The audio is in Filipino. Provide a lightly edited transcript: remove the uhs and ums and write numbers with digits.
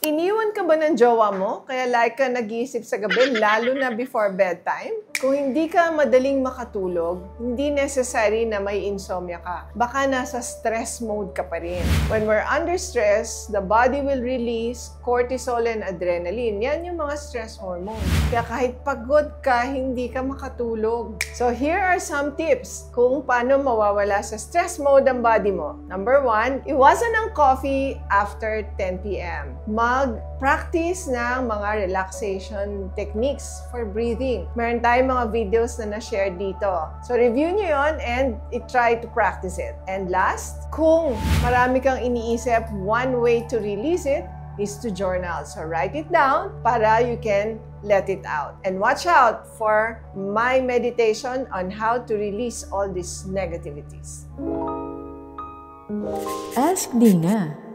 Iniwan ka ba ng jowa mo? Kaya like ka nag-iisip sa gabi, lalo na before bedtime? Kung hindi ka madaling makatulog, hindi necessary na may insomnia ka. Baka nasa stress mode ka pa rin. When we're under stress, the body will release cortisol and adrenaline. Yan yung mga stress hormones. Kaya kahit pagod ka, hindi ka makatulog. So here are some tips kung paano mawawala sa stress mode ang body mo. Number 1, iwasan ng coffee after 10 p.m. Mag-practice ng mga relaxation techniques for breathing. Meron tayong mga videos na na-share dito. So review nyo yun and try to practice it. And last, kung marami kang iniisip, one way to release it is to journal. So write it down para you can let it out. And watch out for my meditation on how to release all these negativities. Ask Dina.